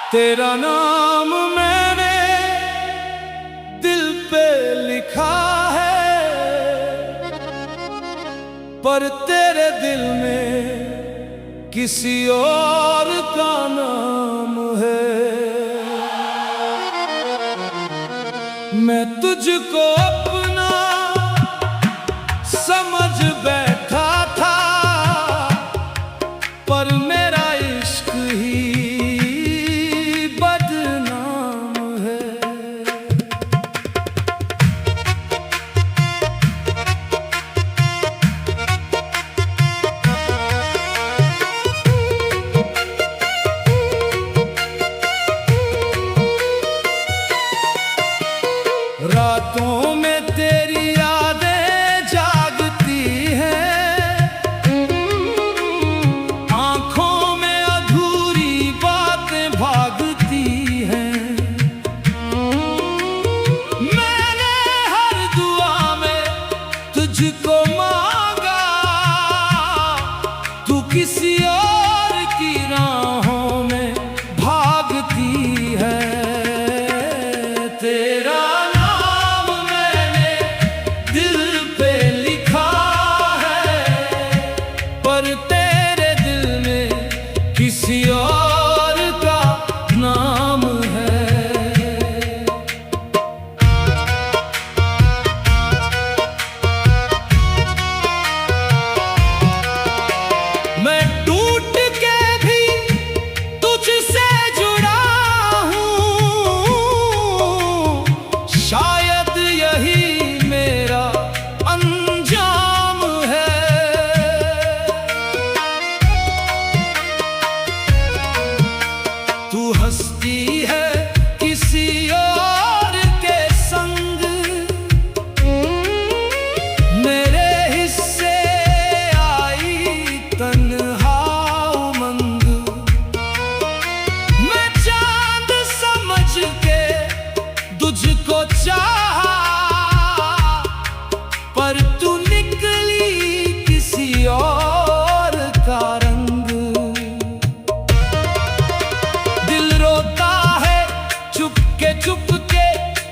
तेरा नाम मैंने दिल पे लिखा है, पर तेरे दिल में किसी और का नाम है। मैं तुझको अपना समझ बैठा था, पर मेरा इश्क ही रातों में तेरी यादें जागती हैं, आंखों में अधूरी बातें भागती हैं। मैंने हर दुआ में तुझको मांगा, तू किसी और की राहों में भागती है। तेरा किसी और का नाम है। मैं टूट के भी तुझसे जुड़ा हूँ, शायद यही मेरा अंजाम है। तू हंसती है किसी और के संग, मेरे हिस्से आई तन्हा उमंग। मैं चांद समझ के तुझको चाहा, पर तू निकली किसी और का रंग। चुप के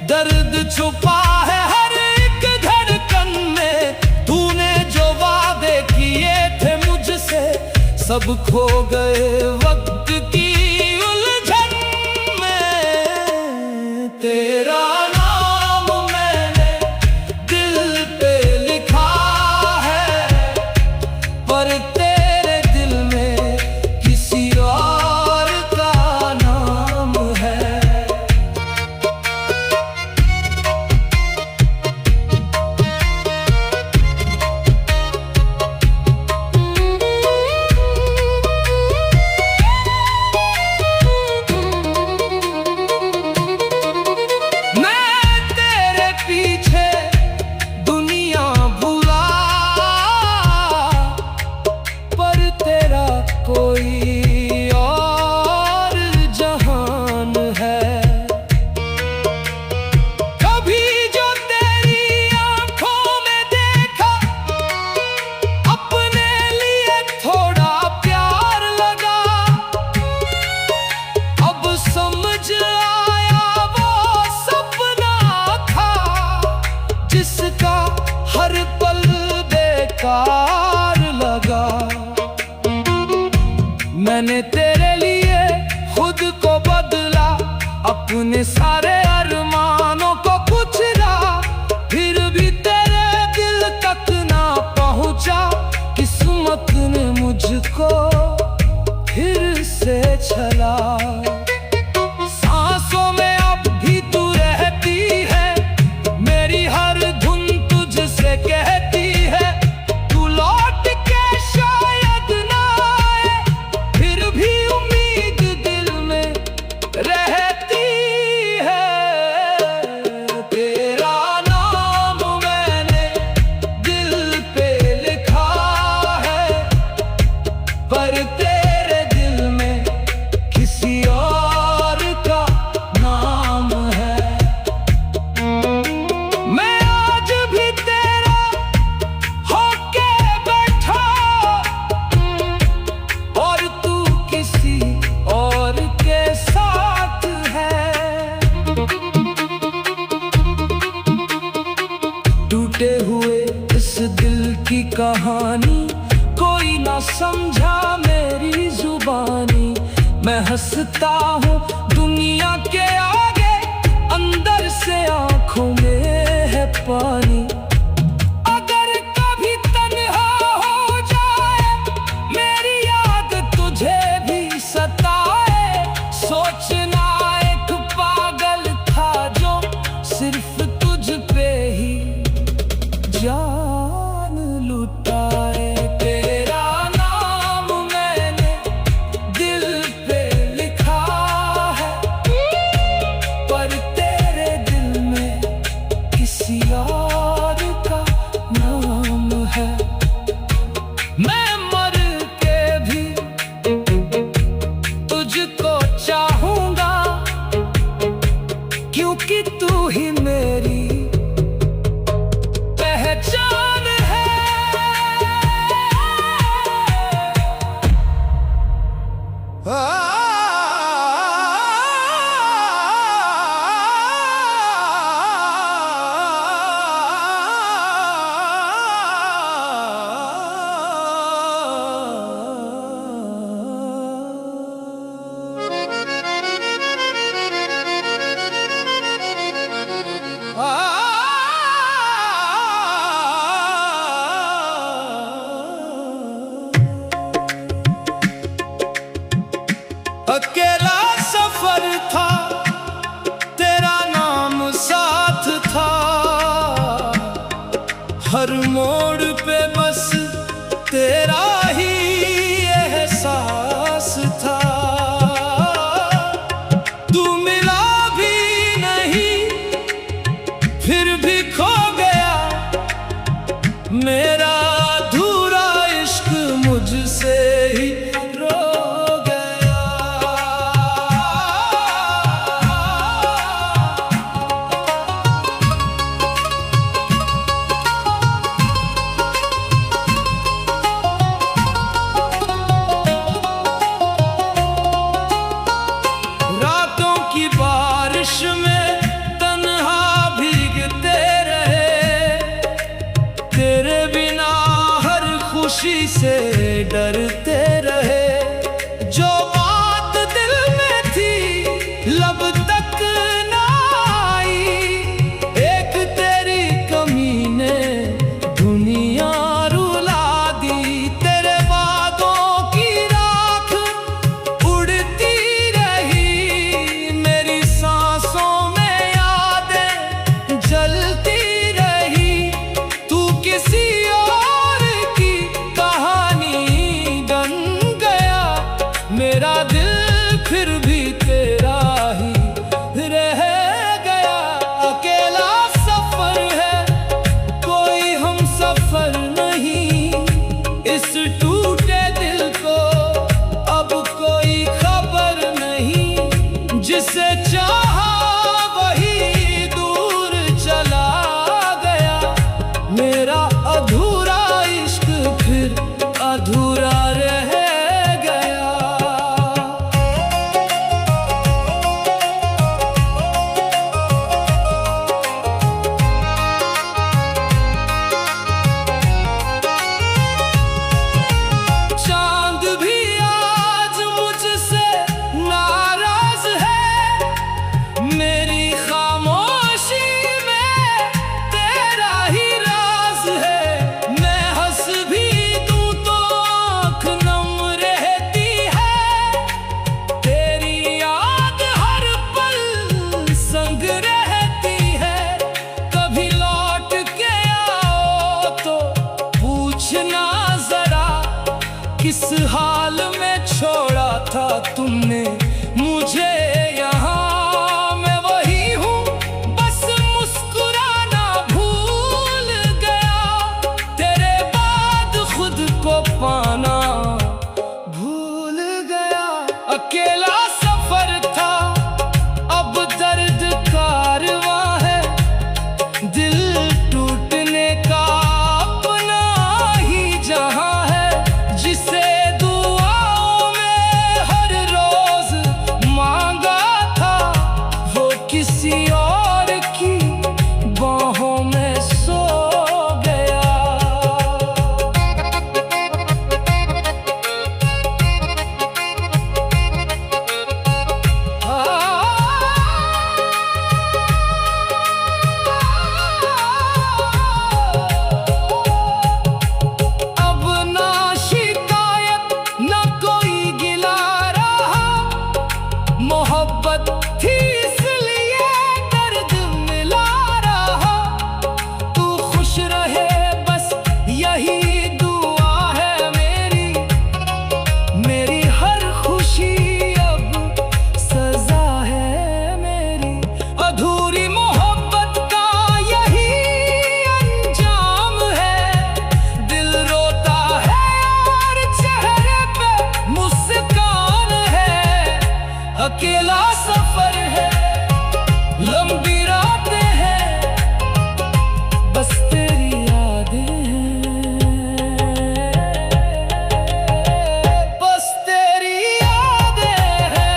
दर्द छुपा है हर एक धड़कन में। तूने जो वादे किए थे मुझसे, सब खो गए वक्त की उलझन में। तेरा नाम मैंने दिल पे लिखा है, पर तेरे दिल में किसी और का नाम है। कोई और जहान है। कभी जो तेरी आंखों में देखा, अपने लिए थोड़ा प्यार लगा। अब समझ आया वो सपना था, जिसका हर पल बेकार लगा। मैंने तेरे लिए खुद को बदला, अपने सारे अरमानों को कुचला, फिर भी तेरे दिल तक ना पहुंचा। किस्मत ने मुझको फिर से छला। सांसों में अब भी तू रहती है, मेरी हर धुन तुझसे कहती है। तू लौट के शायद ना आए, फिर भी उम्मीद पर तेरे दिल में किसी और का नाम है। मैं आज भी तेरा होके बैठा और तू किसी और के साथ है। टूटे हुए इस दिल की कहानी कोई ना समझा मेरी जुबानी। मैं हंसता हूँ दुनिया के आगे, अंदर से आंखों में है पानी। अगर कभी तन्हा हो जाए मेरी याद तुझे भी सताए, सोचना एक पागल था जो सिर्फ तुझ पे ही जान लुटाए। तेरा नाम मैंने दिल पे लिखा है, पर तेरे दिल में किसी और अकेला सफर है, लंबी रातें हैं, बस तेरी यादें हैं, बस तेरी यादें हैं।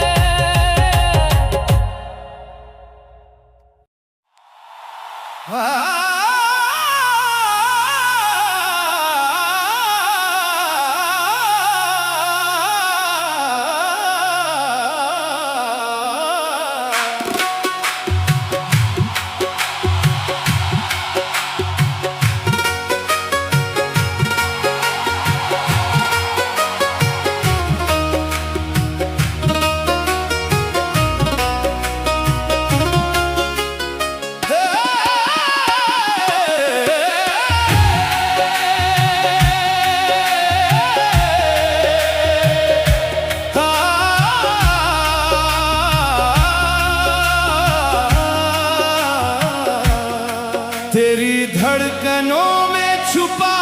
तेरी धड़कनों में छुपा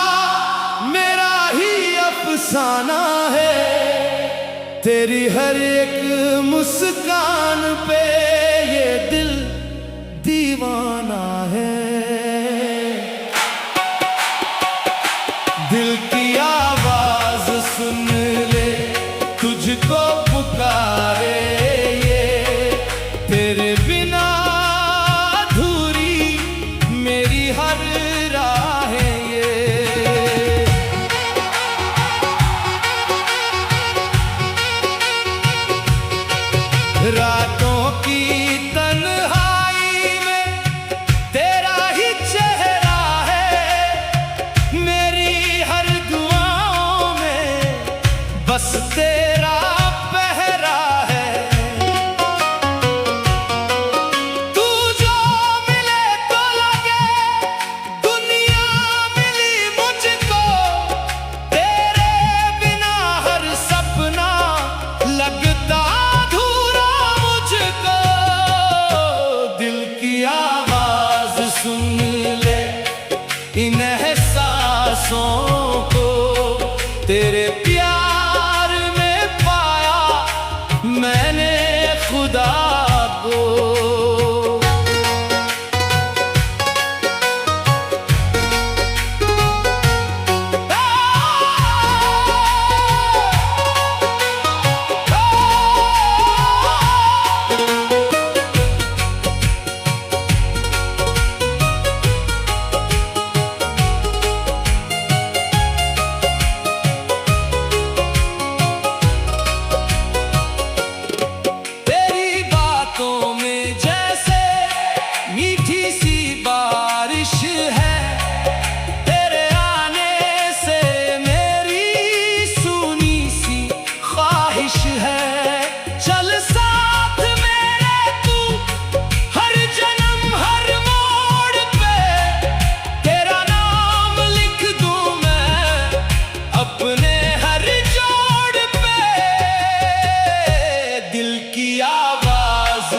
मेरा ही अफसाना है, तेरी हर एक मुस्कान पे ये दिल दीवाना है। दिल की आवाज सुन ले, तुझको पुकारे ये, तेरे बिना हर राहें ये। रातों की तन्हाई में तेरा ही चेहरा है, मेरी हर दुआओं में बस तेरा पहरा है। सुन ले इन एहसासों को, तेरे प्यार में पाया मैंने खुदा को।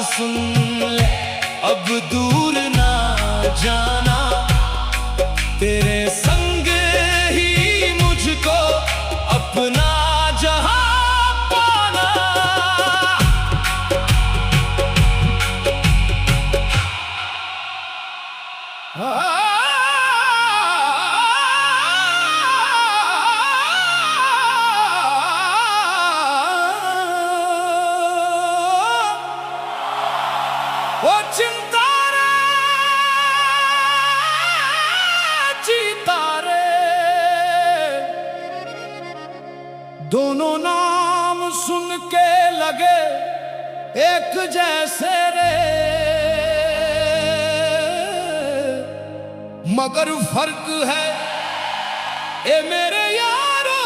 सुन ले अब दूर ना जाना, तेरे संग ही मुझको अपना जहां पाना। ओ चिंता रे जीता रे, दोनों नाम सुन के लगे एक जैसे रे, मगर फर्क है ए मेरे यारो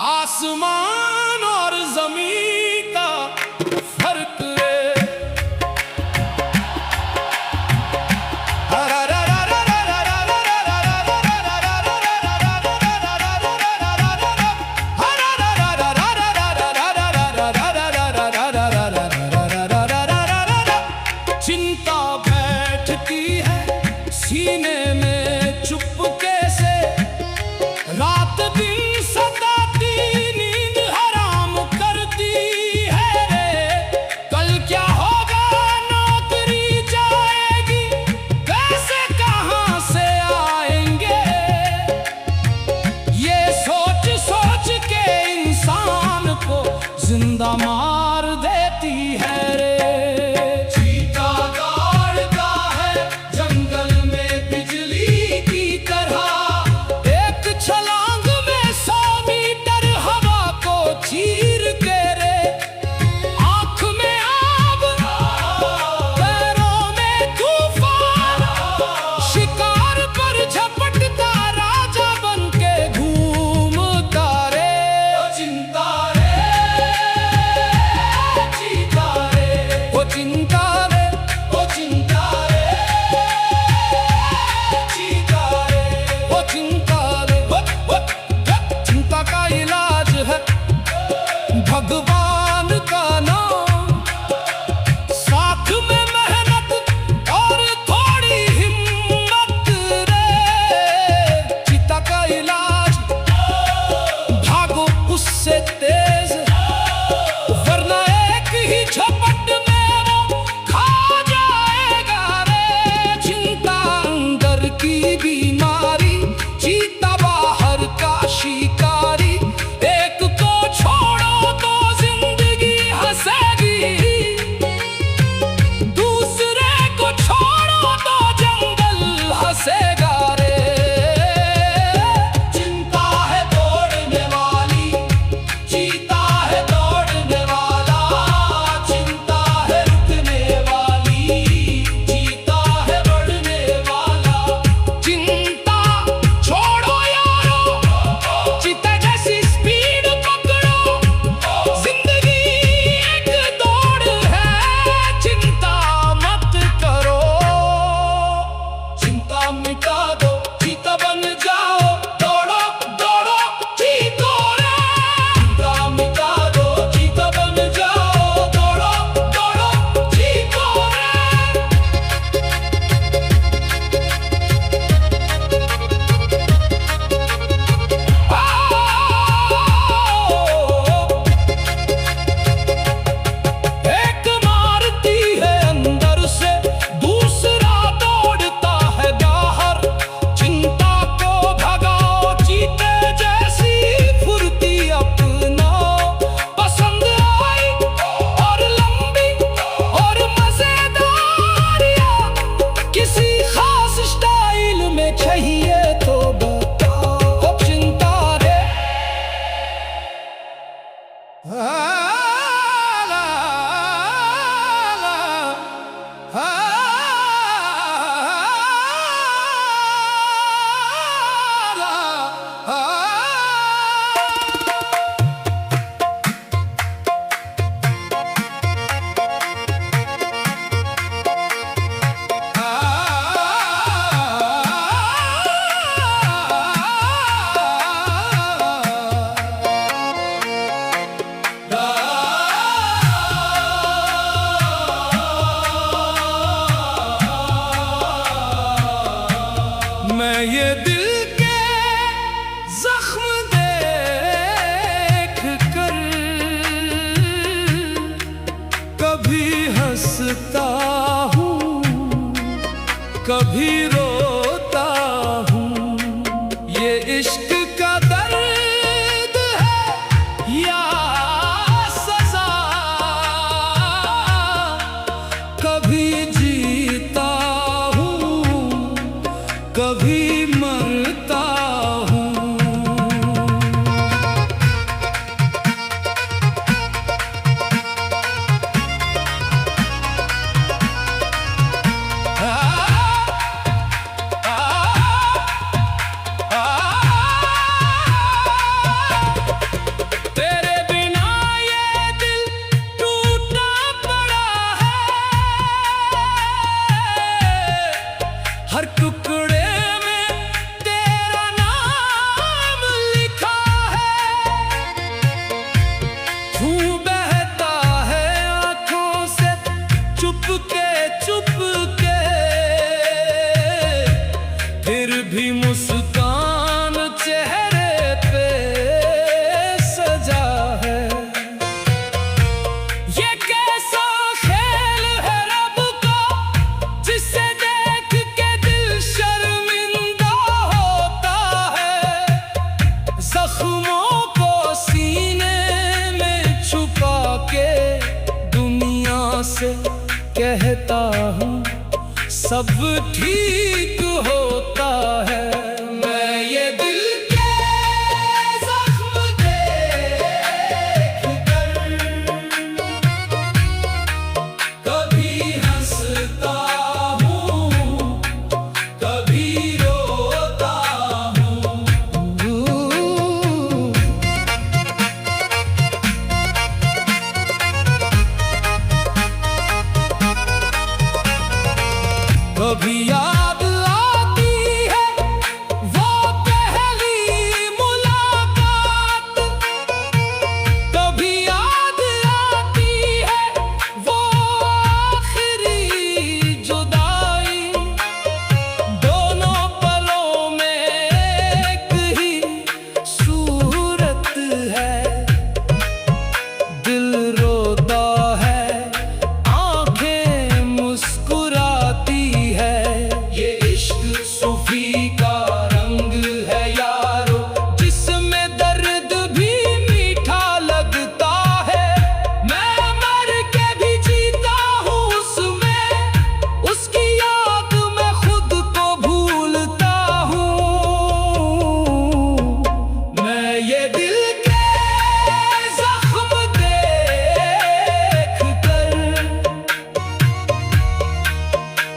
आसमान और जमीन का फर्क है। चिंता बैठती है सीने में चुपके से, रात दिन सताती नींद जिंदा मार देती है रे। चीता दौड़ता है जंगल में बिजली की तरह, एक छलांग में 100 मीटर हवा को चीर के रे। आंख में आग, पैरों में तूफान, शिकार पर झपटता राजा बन के घूमता रे। चिंता रे, चीता रे, ओ चिंता रे, ओ चिंता रे, चीता रे, ओ चिंता रे। चिंता का इलाज है भगवान का नाम, साथ में मेहनत और थोड़ी हिम्मत रे। चिता का इलाज, भागो उससे तेज, वरना एक ही झपट में वो खा जाएगा रे। चिंता अंदर की बीमारी, चीता बाहर का शिकारी। एक को छोड़ो तो जिंदगी हंसेगी, दूसरे को छोड़ो तो जंगल हंसेगा रे। चिंता है दौड़ने वाली, चीता है दौड़ने वाला। चिंता है रुकने वाली, चीता है बढ़ने वाला। चिंता छोड़ो यारो, चीता जैसी स्पीड पकड़ो। जिंदगी एक दौड़ है, चिंता मत करो। चिंता मिटा दो, चीता बन जाओ। दौड़ो दौड़ो चीतो रे। चिंता मिटा दो, चीता बन जाओ। दौड़ो दौड़ो चीतो रे। एक मारती है अंदर से, दूसरा दौड़ता है बाहर। चिंता को भगाओ, चीते जैसी फुर्ती अपनाओ। पसंद आई और लंबी और मजेदार, या किसी खास स्टाइल में चाहिए तो बताओ। चिंता रे, मैं ये दिल के जख्म देख कर कभी हंसता हूँ, कभी रोता हूँ। ये इश्क का दर्द है या सजा, कभी जीता हूँ, कभी मरता हूँ। तेरे बिना ये दिल टूटा पड़ा है, हर टुकड़े में तेरा नाम लिखा है। खून बहता है आंखों से चुपके चुपके, फिर भी मुस्कान चेहरे पे सजा है। ये कैसा खेल है रब का, जिसे देख के दिल शर्मिंदा होता है। जख्मों को सीने में छुपा कहता हूँ सब ठीक होता है। मैं ये दिल के जख्म देख कर कभी हंसता हूँ, कभी रोता हूँ। कभी याद आती है वो पहली मुलाकात, कभी याद आती है वो आखिरी जुदाई। दोनों पलों में एक ही सूरत है, दिल रोता है, आंखें मुस्कुराती है। ये इश्क सूफी का रंग है यारो, जिसमें दर्द भी मीठा लगता है। मैं मर के भी जीता हूँ उसमें, उसकी याद में खुद को भूलता हूँ। मैं ये दिल के जख्म देख कर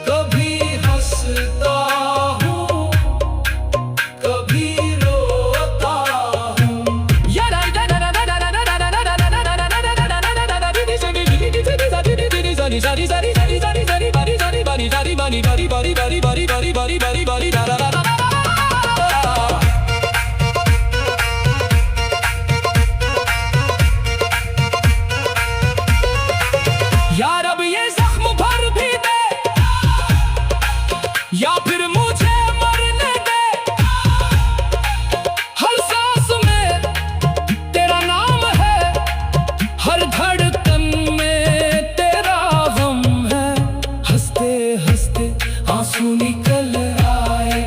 कभी हंसता हूँ, कभी रोता हूँ। यार अब ये जख्म भर भी दे, या फिर मुझे मरने दे। हर सांस में तेरा नाम है, हर धड़कन में तेरा गम है। हंसते हंसते आंसू निकल आए,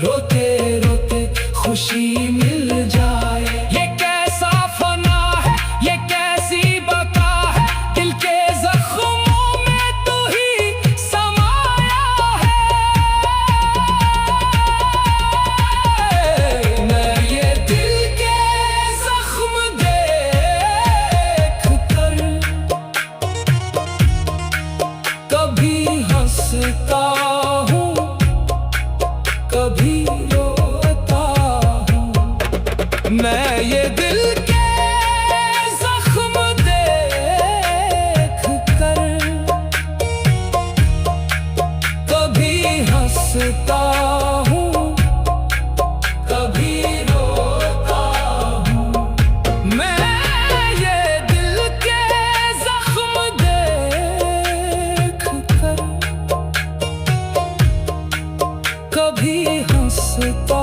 रोते रोते खुशी मिल जाए। ये कैसा फना है, ये कैसी बका है, दिल के जख्मों में तू ही समाया है। मैं ये दिल के जख्म देख कर कभी हंसता हूँ, कभी रोता हूँ। मैं ये दिल के जख्म देख कर कभी हंसता हूँ, कभी रोता हूँ। मैं ये दिल के जख्म देख कर कभी हंसता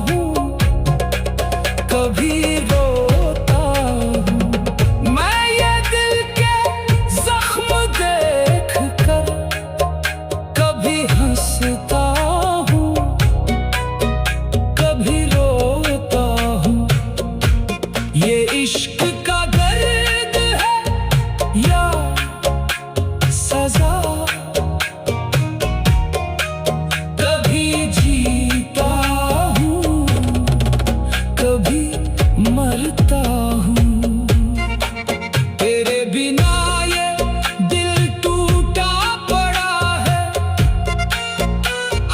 हूँ, कभी रोता हूँ। मैं ये दिल के जख्म देख कर कभी हंसता हूँ, कभी रोता हूँ। ये इश्क का दर्द है या सजा, कभी जीता हूँ, कभी मरता हूँ। तेरे बिना ये दिल टूटा पड़ा है,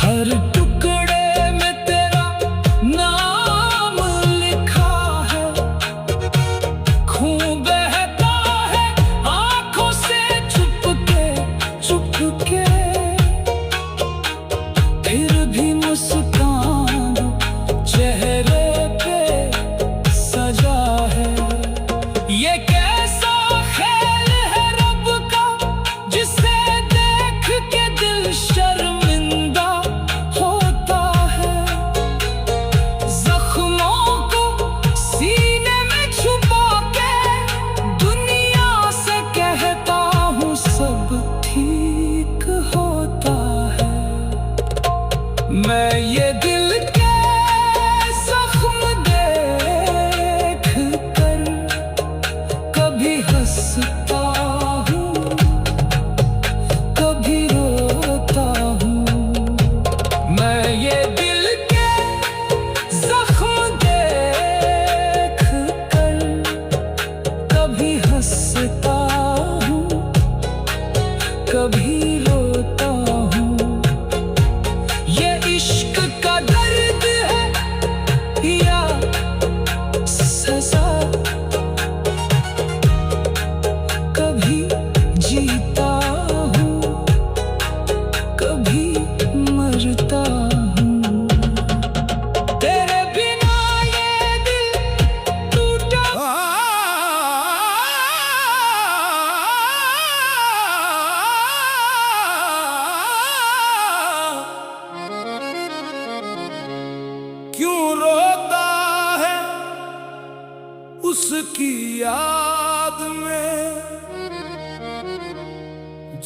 हर टुकड़े में तेरा नाम लिखा है। खून बहता है आंखों से चुपके चुपके, फिर भी मुस्कान चेहरे पे सजा है। ये कैसा खेल है रब का, जिसे देख के दिल शर्मिंदा होता है। जख्मों को सीने में छुपा के दुनिया से कहता हूँ सब ठीक होता है। मैं ये दिल के जख्म देख कर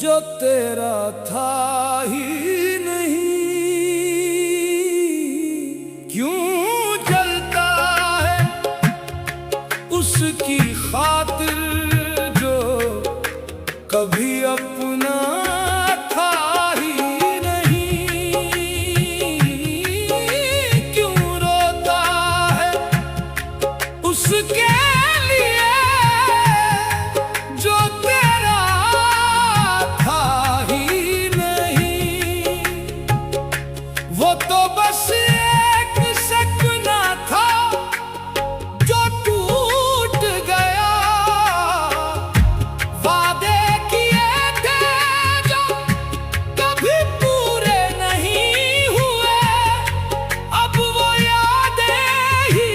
जो तेरा था ही नहीं। क्यों जलता है उसकी खातिर जो कभी अपना था ही नहीं। क्यों रोता है उसके लिए जो तेरा था ही नहीं। वो तो बस एक सपना था जो टूट गया। वादे किए थे जो कभी पूरे नहीं हुए। अब वो यादें ही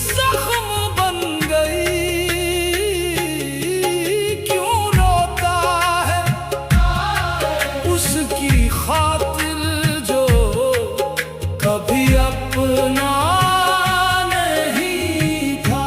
जख्म बन गई। क्यों रोता है उसकी खातिर जो कभी अपना नहीं था।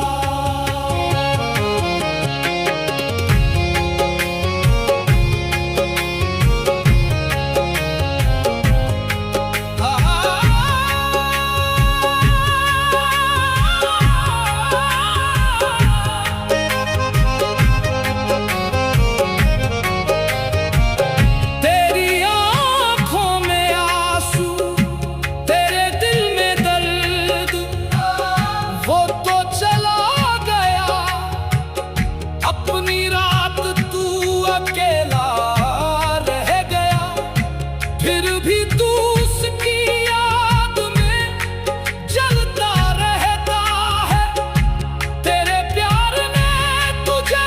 तेरी आँखों में आंसू, तेरे दिल में दर्द, वो तो चला गया। अपनी रात तू अकेला रह गया। फिर भी तू उसकी याद में जलता रहता है। तेरे प्यार ने तुझे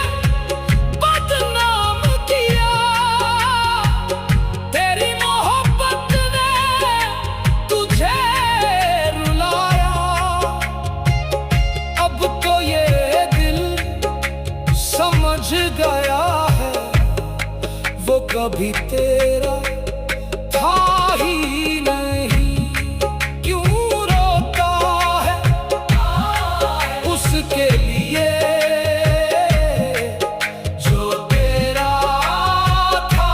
बदनाम किया। तेरी मोहब्बत ने तुझे रुलाया। अब तो ये दिल समझ गया है वो कभी तेरा था ही नहीं। क्यों रोता है उसके लिए जो तेरा था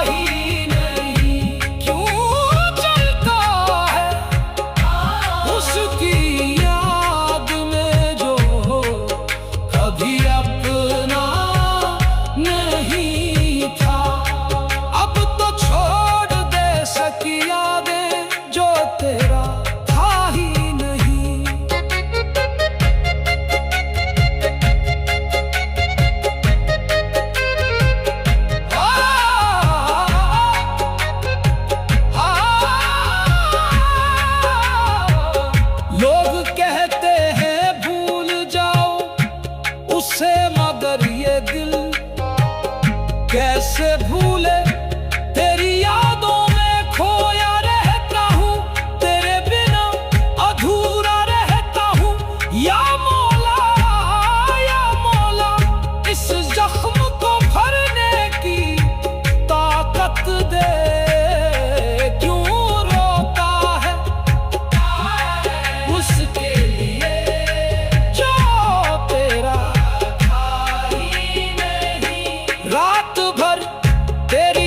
ही नहीं। क्यों जलता है उसकी याद में जो कभी अपना नहीं था। अब तो छोड़ दे सकी यादें जो तेरा था ही नहीं। लोग कहते हैं भूल जाओ उसे, मगर ये दिल कैसे भूले। तेरी यादों में खोया रहता हूँ, तेरे बिना अधूरा रहता हूँ। या मौला इस जख्म को भरने की ताकत दे। क्यों रोता है उसके लिए जो तेरा था ही नहीं। रात भर तेरी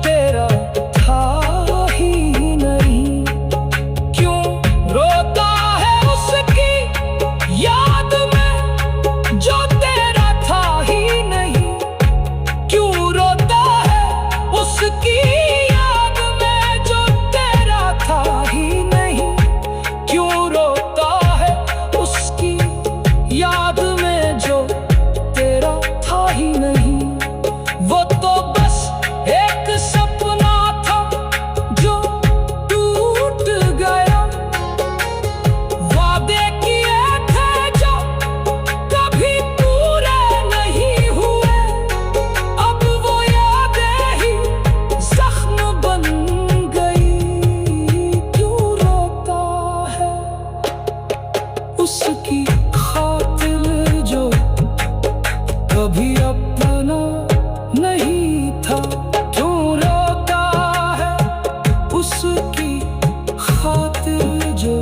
तेरा था ही नहीं। क्यों रोता है उसकी याद में जो तेरा था ही नहीं। क्यों रोता है उसकी याद में जो तेरा था ही नहीं। क्यों रोता है उसकी याद में जो तेरा था ही नहीं। वो तो बस एक सपना था जो टूट गया। वादे किए थे जो कभी पूरे नहीं हुए। अब वो यादें ही जख्म बन गई। क्यों रोता है उसकी खातिर जो कभी अपना नहीं था। क्यों रोता है उसकी खातिर जो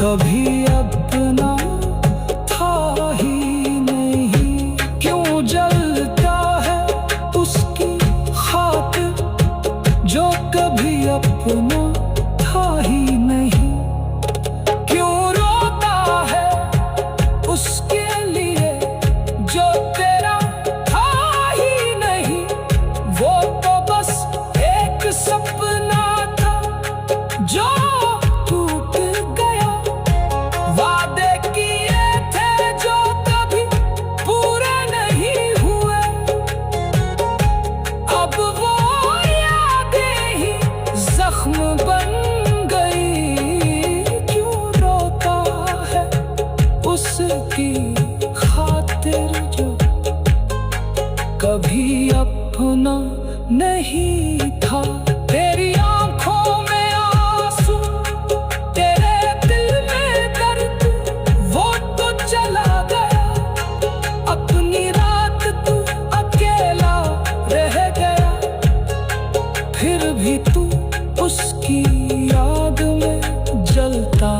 कभी अपना था ही नहीं। क्यों जलता है उसकी खातिर जो कभी अपना था ही नहीं। क्यों रोता है उसके लिए जो तेरा था ही नहीं। वो तो बस एक सपना था जो टूट गया। वादे किए थे जो कभी पूरे नहीं हुए। अब वो यादें ही जख्म बन गई। क्यों रोता है उसकी खातिर जो कभी अपना नहीं था। तेरी आंखों में आंसू, तेरे दिल में दर्द, वो तो चला गया। अपनी रात तू अकेला रह गया। फिर भी तू उसकी याद में जलता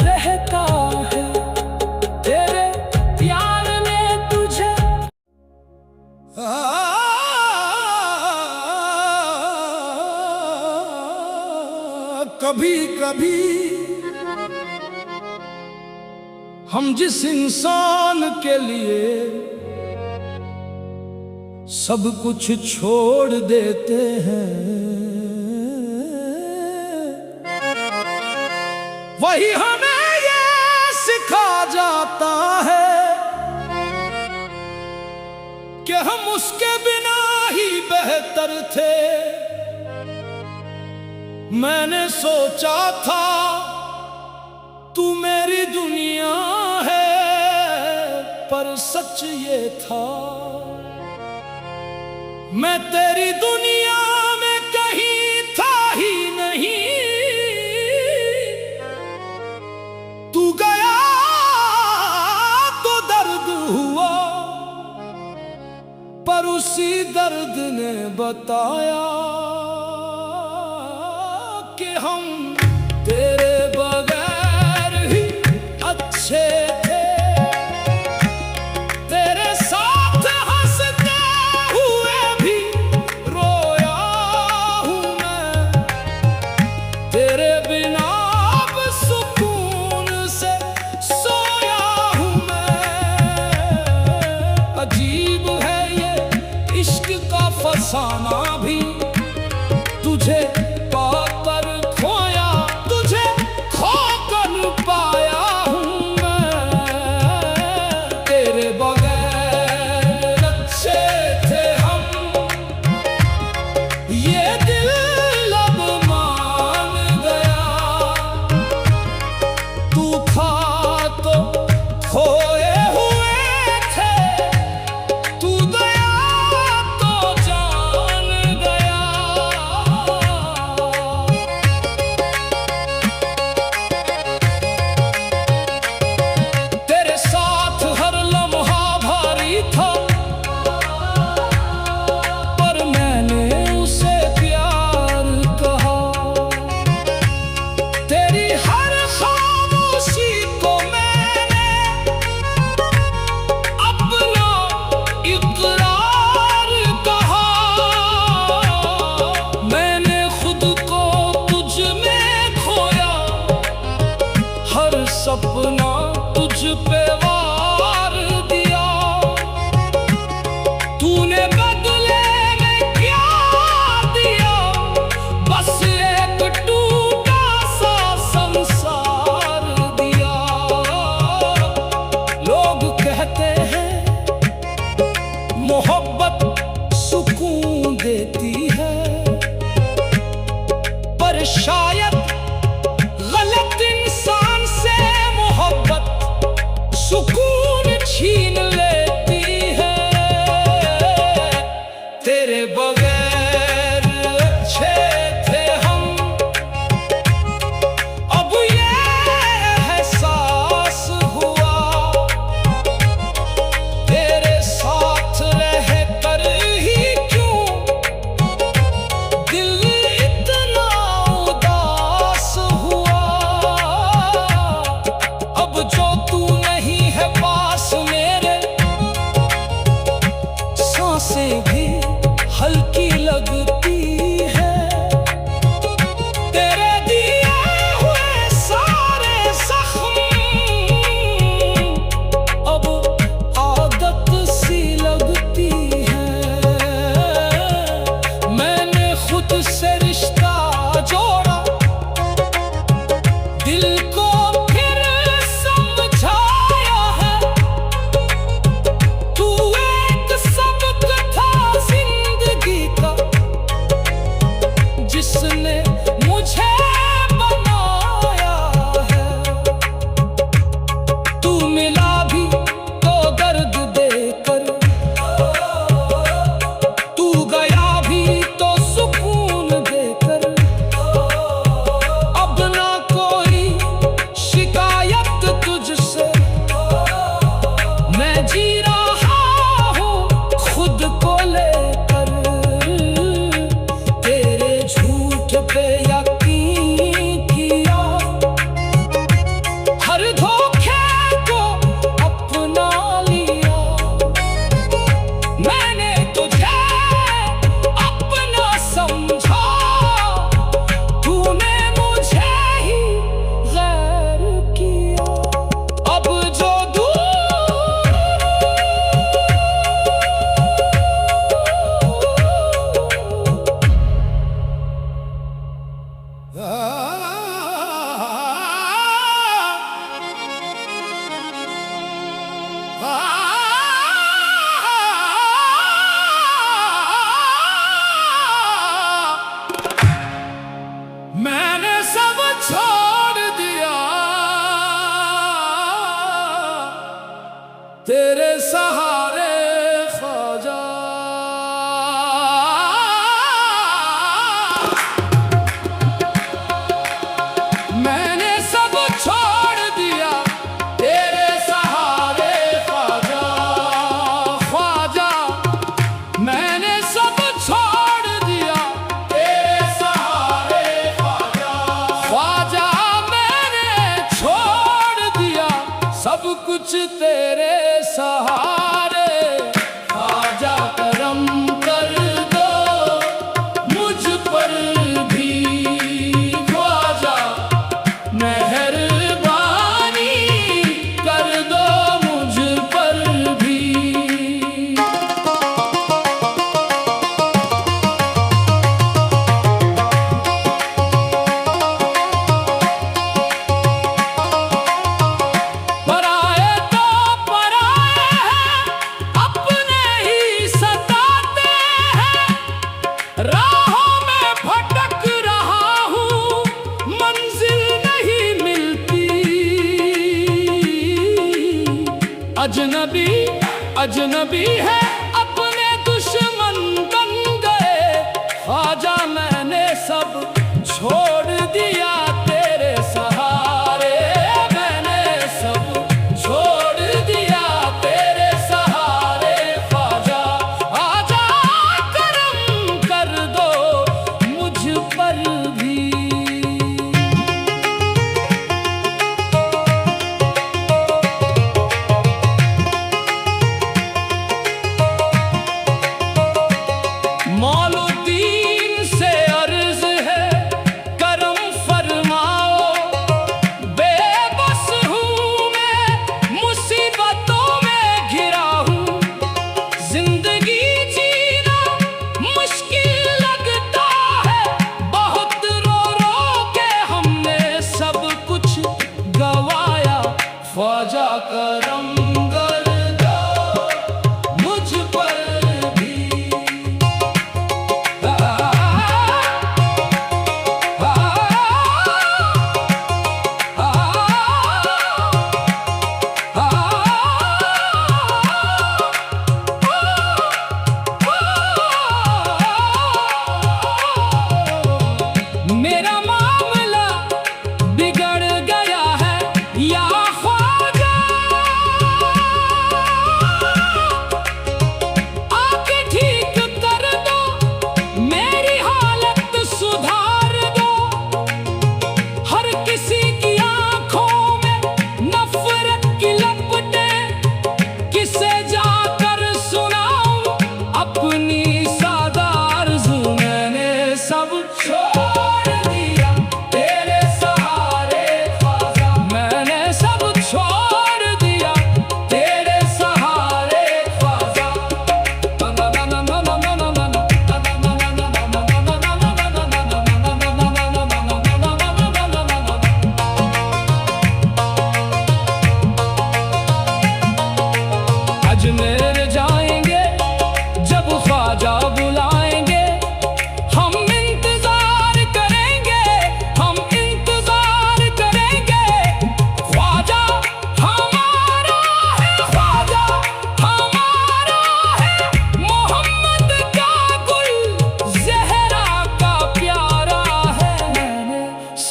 रहता है। तेरे प्यार ने तुझे कभी कभी हम जिस इंसान के लिए सब कुछ छोड़ देते हैं, वही हमें ये सिखा जाता है कि हम उसके बिना ही बेहतर थे। मैंने सोचा था तू मेरी दुनिया है, पर सच ये था मैं तेरी दुनिया में कहीं था ही नहीं। तू गया तो दर्द हुआ, पर उसी दर्द ने बताया कि हम तेरे बगैर ही अच्छे थे। तेरे साथ हंसते हुए भी रोया हूँ मैं। तेरे बिना अब सुकून से सोया हूँ मैं। अजीब है ये इश्क का फसाना भी, तुझे पाकर खोया, तुझे खोकर पाया हूँ मैं। तेरे बगैर अच्छे थे हम, ये दिल अब मान गया। तू था तो खोए हुए थे, तू गया तो जान गया। लेती है। पर शायद गलत इंसान से मोहब्बत सुकून छीन लेती है। तेरे बगैर अच्छे थे हम, अब ये एहसास हुआ। तेरे साथ रह कर ही क्यों दिल इतना उदास हुआ। अब जो तू नहीं है पास मेरे, सांसें भी हल्की लगती है। तेरे दिए हुए सारे जख्म अब आदत सी लगती है। मैंने खुद से रिश्ता जोड़ा, दिल को फिर समझाया है। तू एक सबक था जिंदगी का, जिसने मुझे बनाया है। तू मिला भी तो दर्द देकर, तू गया भी तो सुकून देकर। अब ना कोई शिकायत तुझसे, मैं जी रहा हूँ खुद को लेकर। तेरे झूठ पे यकीन किया, हर धोखे को अपना लिया। मैंने तुझे अपना समझा, तूने मुझे ही गैर किया। अब जो दूर मैंने सब छोड़ दिया, तेरे सहारे ख्वाजा। मैंने सब छोड़ दिया, तेरे सहारे ख्वाजा। ख्वाजा मैंने सब छोड़ दिया, तेरे सहारे ख्वाजा। ख्वाजा मैंने छोड़ दिया सब कुछ तेरे सहारे। ख्वाजा करम कर दो मुझ पर भी, ख्वाजा मेहरबानी कर दो मुझ पर भी। पराए तो पराए हैं, अपने ही सताते हैं। राहों में भटक रहा हूँ, मंजिल नहीं मिलती। अजनबी अजनबी है, अपने दुश्मन बन गए। ख्वाजा मैंने सब छोड़ दिया, तेरे सहारे। मैंने सब छोड़ दिया, तेरे सहारे। ख्वाजा आजा करम कर दो मुझ पर भी। मौलुद्दीन से अर्ज है,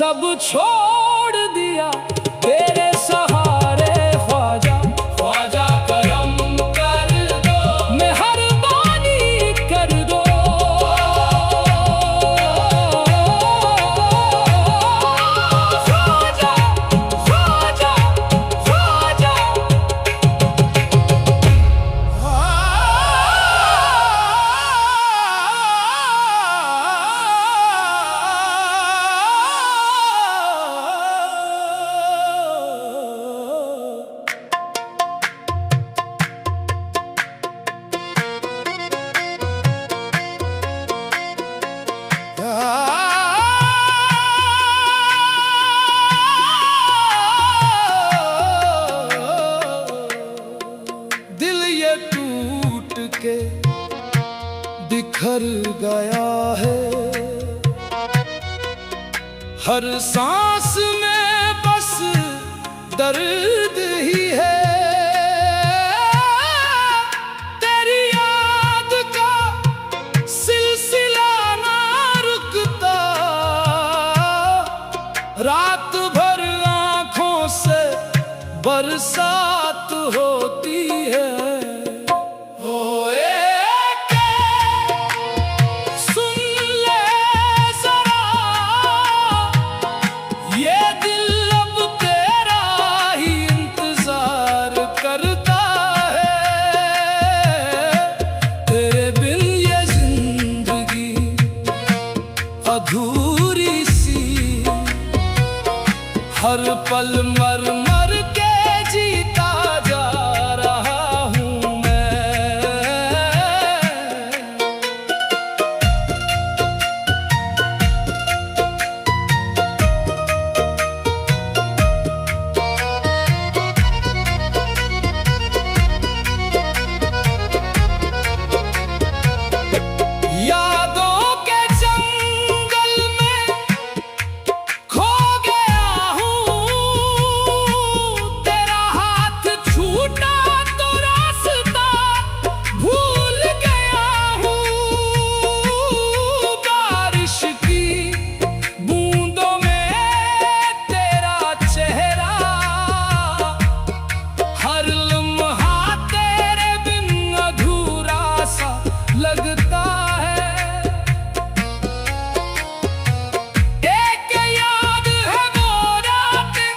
सब छोड़ दिया तेरे सहारे ख्वाजा। ख्वाजा करम कर दो, मेहरबानी कर दो। ख्वाजा ख्वाजा ख्वाजा। दिल ये टूट के बिखर गया है, हर सांस में बस दर्द ही है। तेरी याद का सिलसिला ना रुकता, रात भर आंखों से बरसात होती है। सुन ले जरा, ये दिल अब तेरा ही इंतजार करता है। तेरे बिन ये जिंदगी अधूरी सी, हर पल मर मर के जीता जा रहा हूँ मैं। यादों के जंगल में खो गया हूँ, तेरा हाथ छूटा तो रास्ता भूल गया हूँ। बारिश की बूंदों में तेरा चेहरा, हर लम्हा तेरे बिन अधूरा सा लगता है। एक याद है वो रातें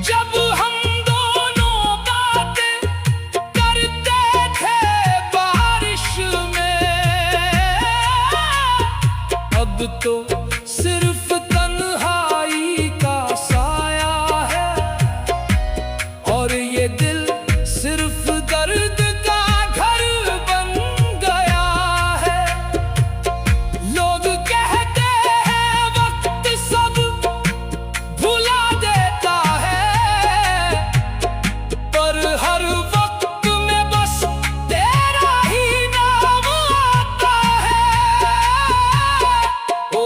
जब हम दोनों बातें करते थे बारिश में। अब तो सिर्फ तन्हाई का साया है, और ये दिल सिर्फ दर्द का घर बन गया है। लोग कहते हैं वक्त सब भुला देता है, पर हर वक्त में बस तेरा ही नाम आता है। ओ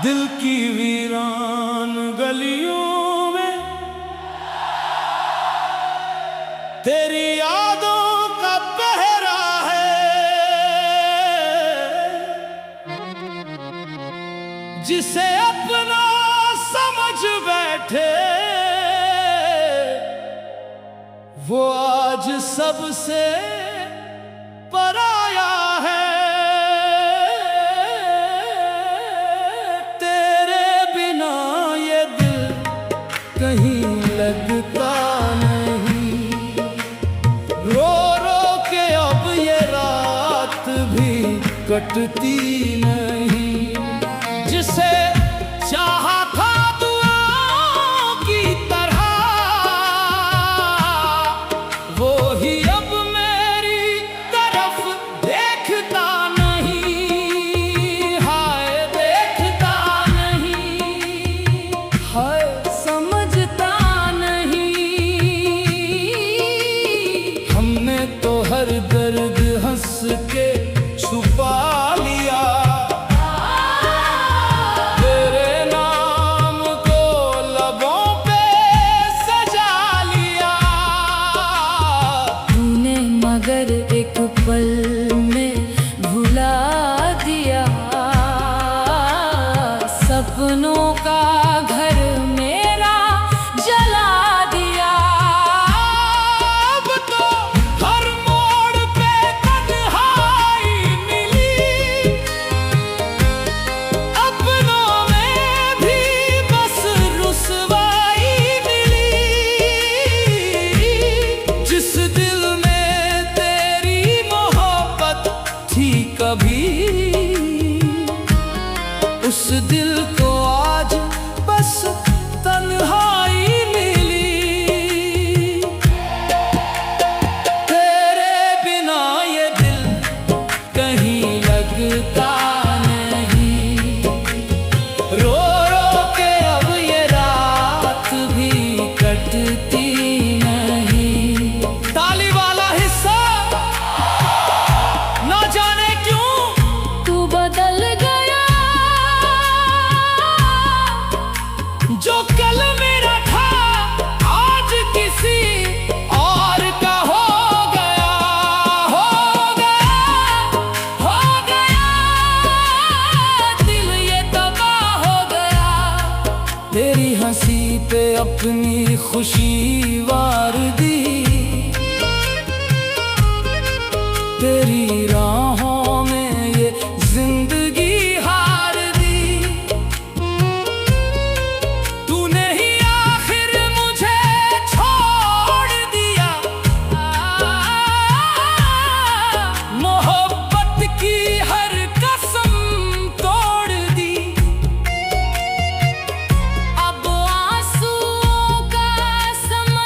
दिल की वीरान गलियों में तेरी यादों का पहरा है, जिसे अपना समझ बैठे वो आज सबसे पराया है। कहीं लगता नहीं, रो रो के अब ये रात भी कटती नहीं। जिसे चाहा था दुआओं की तरह, वो ही अब मेरी तरफ देखता नहीं। हाय देखता नहीं, हाय हर दर्द हंस के छुपा लिया, तेरे नाम को लबों पे सजा लिया। तूने मगर एक पल में भुला दिया, सपनों का घर मेरा जला दिया। कभी उस दिल को आज बस तन्हाई मिली। तेरे बिना ये दिल कहीं लगता नहीं, रो रो के अब ये रात भी कटती नहीं। ताली वाला हिस्सा ना जाने बदल गया, जो कल मेरा था आज किसी और का हो गया, हो गया, हो गया। दिल ये तबाह हो गया, तेरी हंसी पे अपनी खुशी वार दी, तेरी राहों में ये जिंदगी हार दी। तूने ही आखिर मुझे छोड़ दिया, मोहब्बत की हर कसम तोड़ दी। अब आंसुओं का समय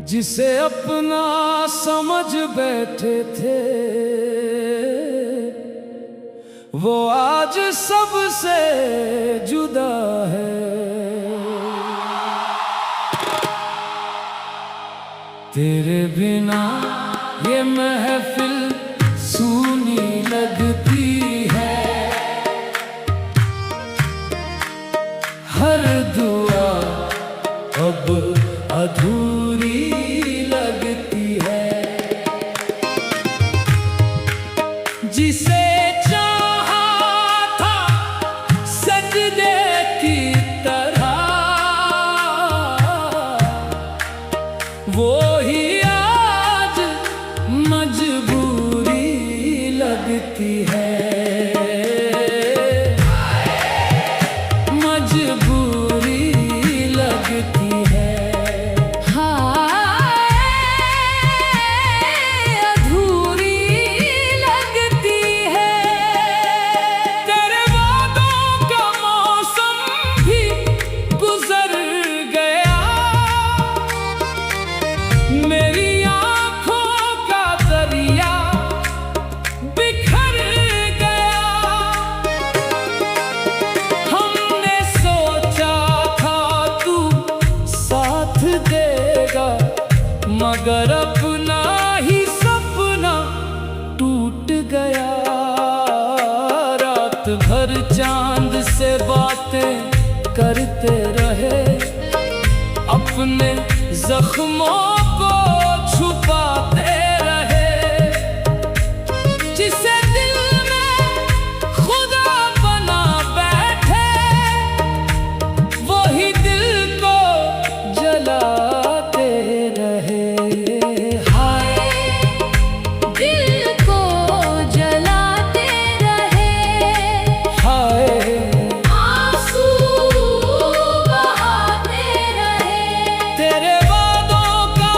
जिसे अपना समझ बैठे थे वो आज सबसे जुदा है। तेरे बिना ये महफिल सूनी लगती है, हर दुआ अब अधूरी लगती है। जिसे चाहा था सजदे की तरह वो ही आज मजबूरी लगती है। मजबूरी लगती है। हाय अधूरी लगती है। तेरे वादों का मौसम भी गुजर गया, मेरी आंखों का दरिया बिखर गया। हमने सोचा था तू साथ देगा, मगर अपना ही सपना टूट गया। रात भर चांद से बातें करते रहे, अपने जख्मों को छुपाते रहे। जिसे दिल में खुदा बना बैठे वही दिल को जलाते रहे। हाय दिल को जलाते रहे। हाय आंसू बहाते रहे। तेरे वादों का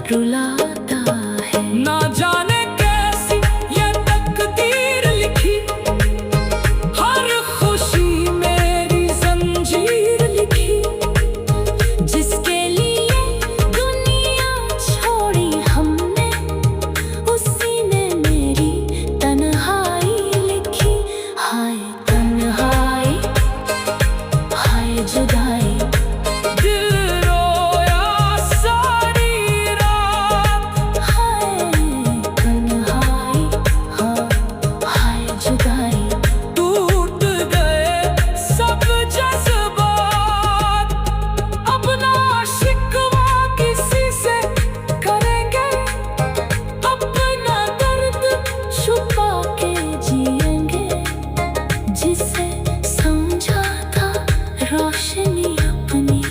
रुलाता है। ना जाने कैसी ये तकदीर लिखी, हर खुशी मेरी जंजीर लिखी। जिसके लिए दुनिया छोड़ी हमने, उसी ने मेरी तन्हाई लिखी। हाय तन्हाई, हाय जुदाई, दिल रोया सारी रात। हाय तन्हाई, हाँ हाय जुदाई। टूट गए सब जज्बात, अपना शिकवा किसी से करेंगे, अपना दर्द छुपा के जिएंगे। जिसे समझा था रोशनी अपनी,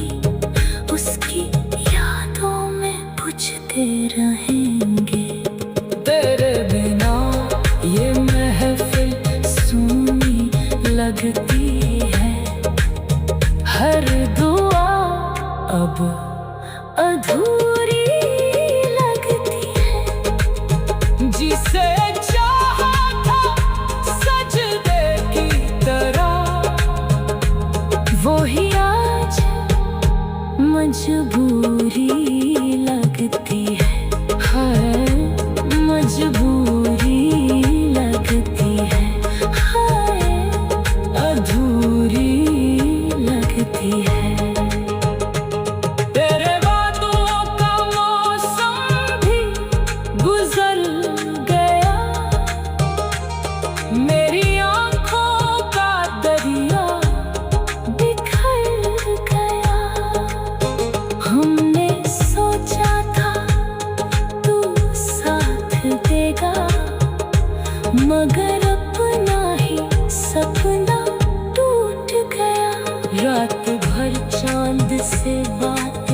उसकी यादों में बुझते रहेंगे। तेरे बिना ये महफिल सूनी लगती है, हर दुआ अब अधूरी लगती है। जिसे चाहा था सजदे की तरह, वो ही आज मजबूरी लगती है। हाय मजबूरी लगती है। हाय अधूरी लगती है। तेरे वादों का मौसम भी गुजर गया, मेरी आंखों का दरिया बिखर गया। हमने सोचा था तू साथ देगा, मगर अपना ही सपना टूट गया। रात भर चांद से बात